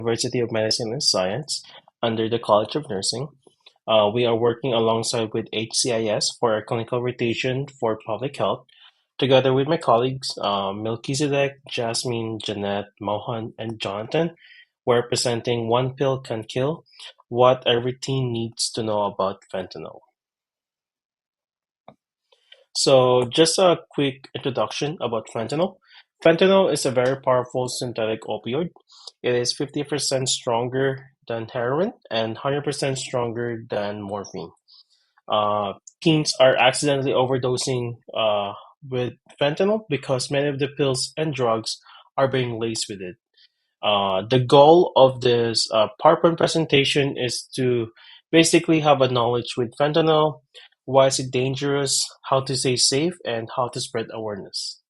University of Medicine and Science under the College of Nursing. We are working alongside with HCIS for our clinical rotation for public health, together with my colleagues Melchizedek, Jasmine, Jeanette, Mohan, and Jonathan. We're presenting One Pill Can Kill, What Every Teen Needs to Know About Fentanyl. So, just a quick introduction about fentanyl. Fentanyl is a very powerful synthetic opioid. It is 50% stronger than heroin and 100% stronger than morphine. Teens are accidentally overdosing with fentanyl because many of the pills and drugs are being laced with it. The goal of this PowerPoint presentation is to basically have a knowledge with fentanyl, why is it dangerous, how to stay safe, and how to spread awareness.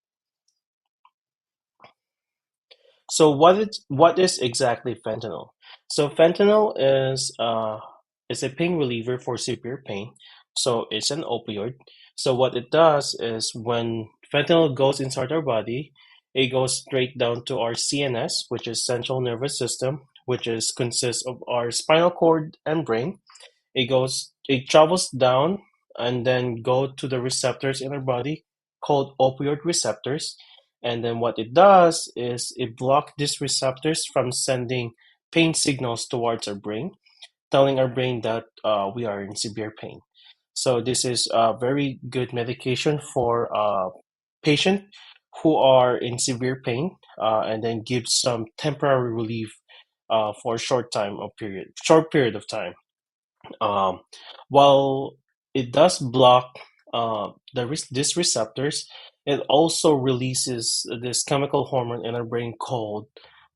So what is exactly fentanyl? So fentanyl is a pain reliever for severe pain. So it's an opioid. So what it does is when fentanyl goes inside our body, it goes straight down to our CNS, which is central nervous system, which is consists of our spinal cord and brain. It travels down and then go to the receptors in our body called opioid receptors. And then what it does is it blocks these receptors from sending pain signals towards our brain, telling our brain that we are in severe pain. So this is a very good medication for patients who are in severe pain, and then gives some temporary relief for a short period of time. Um, while it does block these receptors, it also releases this chemical hormone in our brain called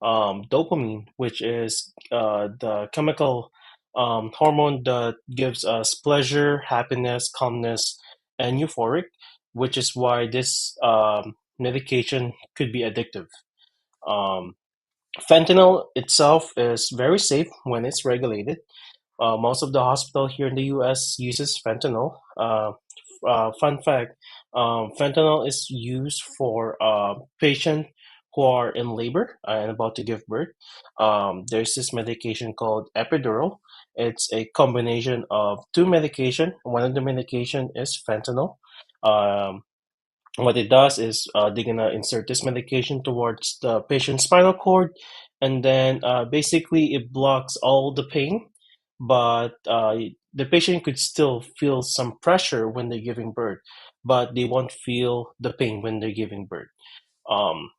dopamine, which is the chemical hormone that gives us pleasure, happiness, calmness, and euphoric, which is why this medication could be addictive. Um, Fentanyl itself is very safe when it's regulated. Most of the hospital here in the U.S. uses fentanyl. Fun fact: fentanyl is used for patients who are in labor and about to give birth. There's this medication called epidural. It's a combination of two medication. One of the medication is fentanyl. Um, what it does is they're gonna insert this medication towards the patient's spinal cord, and then basically it blocks all the pain, but the patient could still feel some pressure when they're giving birth, but they won't feel the pain when they're giving birth. Um,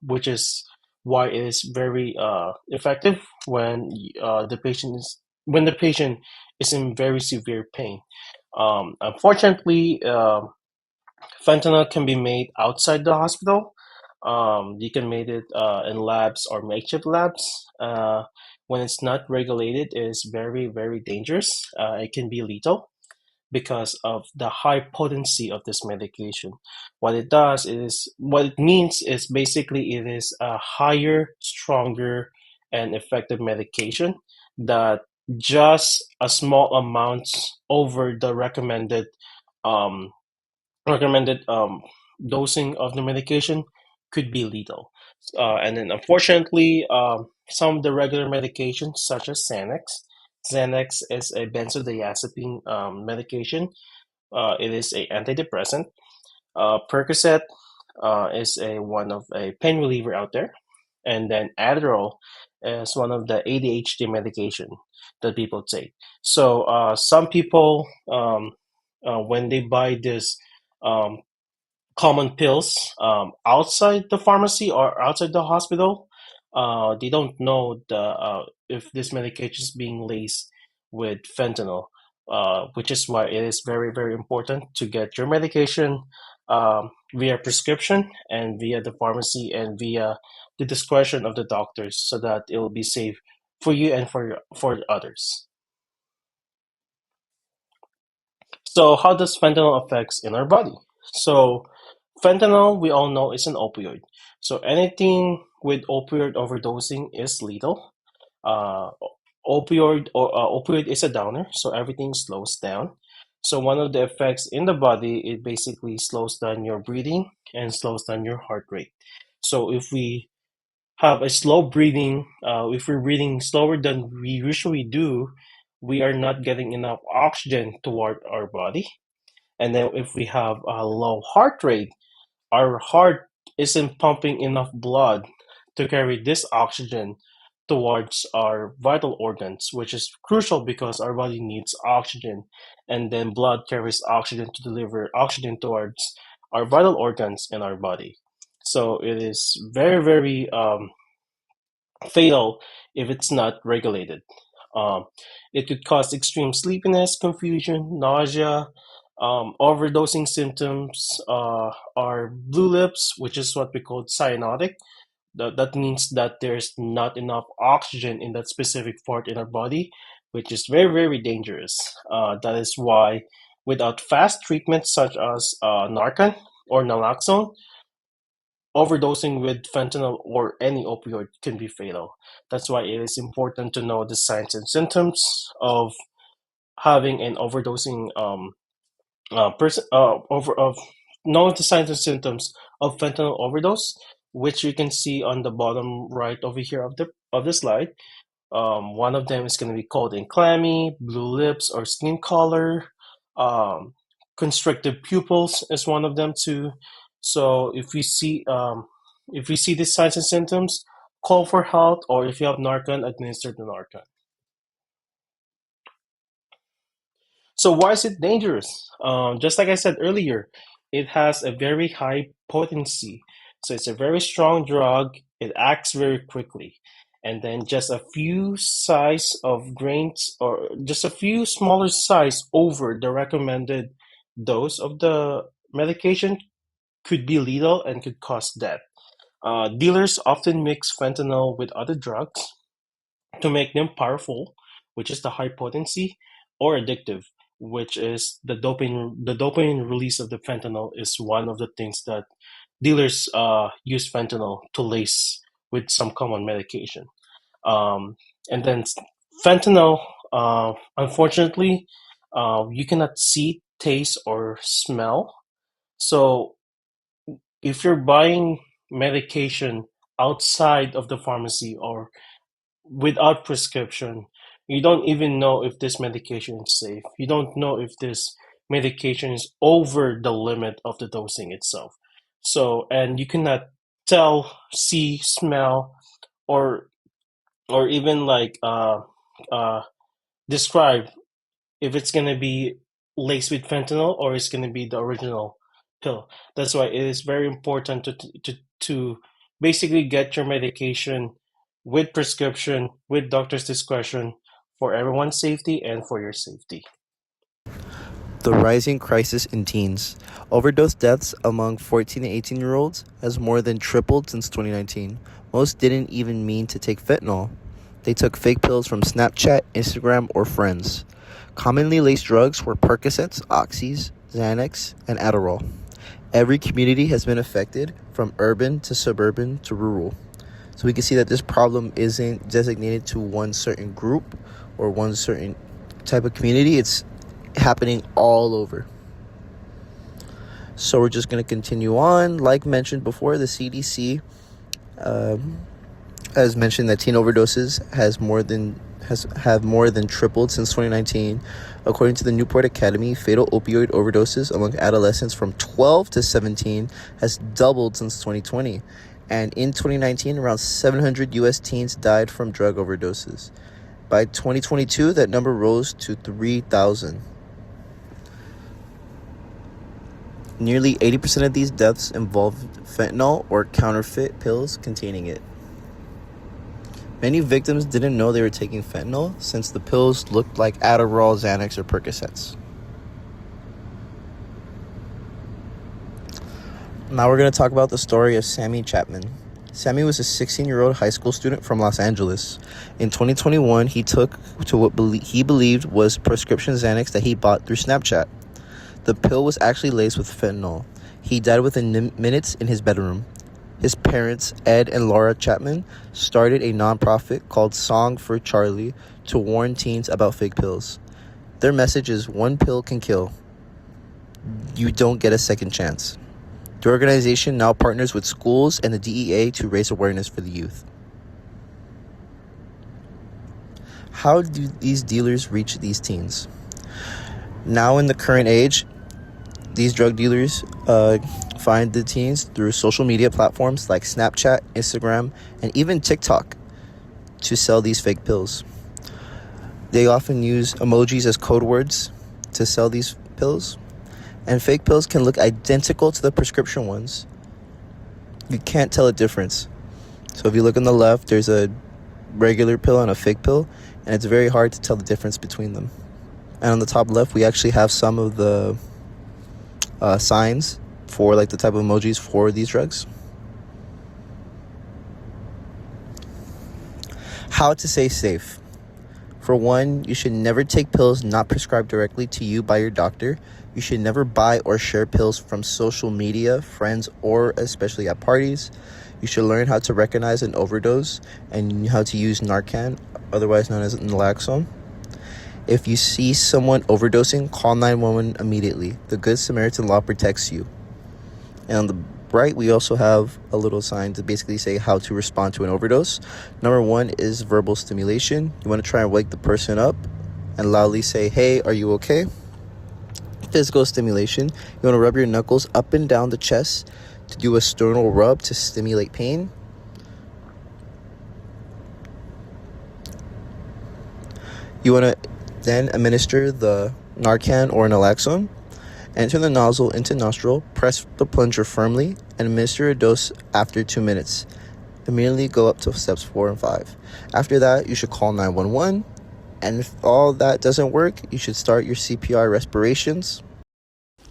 which is why it is very effective when the patient is in very severe pain. Unfortunately, fentanyl can be made outside the hospital. You can make it in labs or makeshift labs. When it's not regulated, it is very, very dangerous. It can be lethal because of the high potency of this medication. What it means is basically it is a higher, stronger, and effective medication that just a small amount over the um, recommended dosing of the medication could be lethal. And then, unfortunately, some of the regular medications, such as Xanax is a benzodiazepine medication. It is a antidepressant. Percocet is a one of a pain reliever out there, and then Adderall is one of the ADHD medication that people take. So some people, when they buy this um, common pills outside the pharmacy or outside the hospital, they don't know the if this medication is being laced with fentanyl, which is why it is very, very important to get your medication via prescription and via the pharmacy and via the discretion of the doctors, so that it will be safe for you and for others. So, how does fentanyl affects in our body? So, fentanyl, we all know, is an opioid. So, anything with opioid overdosing is lethal. Uh, opioid is a downer, so everything slows down. So, one of the effects in the body, it basically slows down your breathing and slows down your heart rate. So, if we have a slow breathing, if we're breathing slower than we usually do, we are not getting enough oxygen toward our body. And then if we have a low heart rate, our heart isn't pumping enough blood to carry this oxygen towards our vital organs, which is crucial because our body needs oxygen, and then blood carries oxygen to deliver oxygen towards our vital organs in our body. So it is very, very fatal if it's not regulated. Um, it could cause extreme sleepiness, confusion, nausea. Overdosing symptoms are blue lips, which is what we call cyanotic. That means that there's not enough oxygen in that specific part in our body, which is very, very dangerous. That is why, without fast treatment such as Narcan or naloxone, overdosing with fentanyl or any opioid can be fatal. That's why it is important to know the signs and symptoms of having an overdosing person over of know the signs and symptoms of fentanyl overdose, which you can see on the bottom right over here of the slide. One of them is going to be cold and clammy, blue lips or skin color. Um, Constricted pupils is one of them too. So if you see these signs and symptoms, call for help, or if you have Narcan, administer the Narcan. So why is it dangerous? Just like I said earlier, it has a very high potency. So it's a very strong drug. It acts very quickly. And then just a few size of grains or just a few smaller size over the recommended dose of the medication could be lethal and could cause death. Dealers often mix fentanyl with other drugs to make them powerful, which is the high potency, or addictive, which is the dopamine. The dopamine release of the fentanyl is one of the things that dealers use fentanyl to lace with some common medication. Um, and then fentanyl, unfortunately, you cannot see, taste, or smell. So if you're buying medication outside of the pharmacy or without prescription, you don't even know if this medication is safe. You don't know if this medication is over the limit of the dosing itself. So, and you cannot tell, see, smell, or even like uh, describe if it's gonna be laced with fentanyl or it's gonna be the original pill. That's why it is very important to basically get your medication with prescription, with doctor's discretion, for everyone's safety and for your safety. The rising crisis in teens. Overdose deaths among 14 and 18-year-olds has more than tripled since 2019. Most didn't even mean to take fentanyl. They took fake pills from Snapchat, Instagram, or friends. Commonly laced drugs were Percocets, Oxys, Xanax, and Adderall. Every community has been affected, from urban to suburban to rural. So we can see that this problem isn't designated to one certain group or one certain type of community. It's happening all over. So we're just going to continue on. Like mentioned before, the CDC has mentioned that teen overdoses have more than tripled since 2019. According to the Newport Academy, fatal opioid overdoses among adolescents from 12 to 17 has doubled since 2020. And in 2019, around 700 U.S. teens died from drug overdoses. By 2022, that number rose to 3,000. Nearly 80% of these deaths involved fentanyl or counterfeit pills containing it. Many victims didn't know they were taking fentanyl since the pills looked like Adderall, Xanax, or Percocets. Now we're going to talk about the story of Sammy Chapman. Sammy was a 16-year-old high school student from Los Angeles. In 2021, he took to what he believed was prescription Xanax that he bought through Snapchat. The pill was actually laced with fentanyl. He died within minutes in his bedroom. His parents, Ed and Laura Chapman, started a nonprofit called Song for Charlie to warn teens about fake pills. Their message is, one pill can kill. You don't get a second chance. The organization now partners with schools and the DEA to raise awareness for the youth. How do these dealers reach these teens? Now, in the current age, these drug dealers find the teens through social media platforms like Snapchat, Instagram, and even TikTok to sell these fake pills. They often use emojis as code words to sell these pills, and fake pills can look identical to the prescription ones. You can't tell a difference. So if you look on the left, there's a regular pill and a fake pill, and it's very hard to tell the difference between them. And on the top left, we actually have some of the signs for like the type of emojis for these drugs. How to stay safe. For one, you should never take pills not prescribed directly to you by your doctor. You should never buy or share pills from social media, friends, or especially at parties. You should learn how to recognize an overdose and how to use Narcan, otherwise known as naloxone. If you see someone overdosing, call 911 immediately. The Good Samaritan law protects you. And on the right, we also have a little sign to basically say how to respond to an overdose. Number one is verbal stimulation. You want to try and wake the person up and loudly say, "Hey, are you okay?" Physical stimulation. You want to rub your knuckles up and down the chest to do a sternal rub to stimulate pain. You want to then administer the Narcan or naloxone. Enter the nozzle into nostril, press the plunger firmly, and administer a dose after 2 minutes. Immediately go up to steps 4 and 5. After that, you should call 911, and if all that doesn't work, you should start your CPR respirations.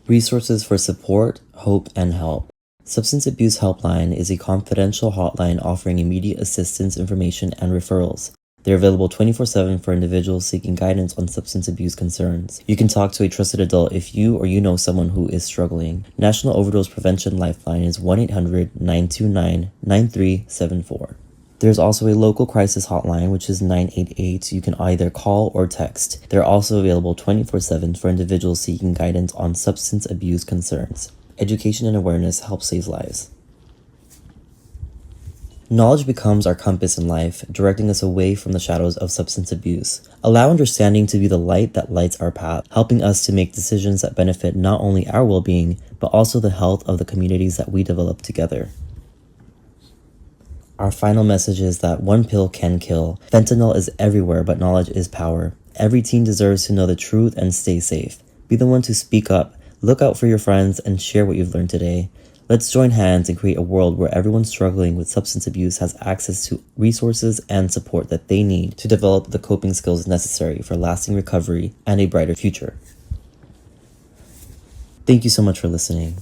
Resources for support, hope, and help. Substance Abuse Helpline is a confidential hotline offering immediate assistance, information, and referrals. They're available 24/7 for individuals seeking guidance on substance abuse concerns. You can talk to a trusted adult if you or you know someone who is struggling. National Overdose Prevention Lifeline is 1-800-929-9374. There's also a local crisis hotline, which is 988. You can either call or text. They're also available 24/7 for individuals seeking guidance on substance abuse concerns. Education and awareness help save lives. Knowledge becomes our compass in life, directing us away from the shadows of substance abuse. Allow understanding to be the light that lights our path, helping us to make decisions that benefit not only our well-being, but also the health of the communities that we develop together. Our final message is that one pill can kill. Fentanyl is everywhere, but knowledge is power. Every teen deserves to know the truth and stay safe. Be the one to speak up, look out for your friends, and share what you've learned today. Let's join hands and create a world where everyone struggling with substance abuse has access to resources and support that they need to develop the coping skills necessary for lasting recovery and a brighter future. Thank you so much for listening.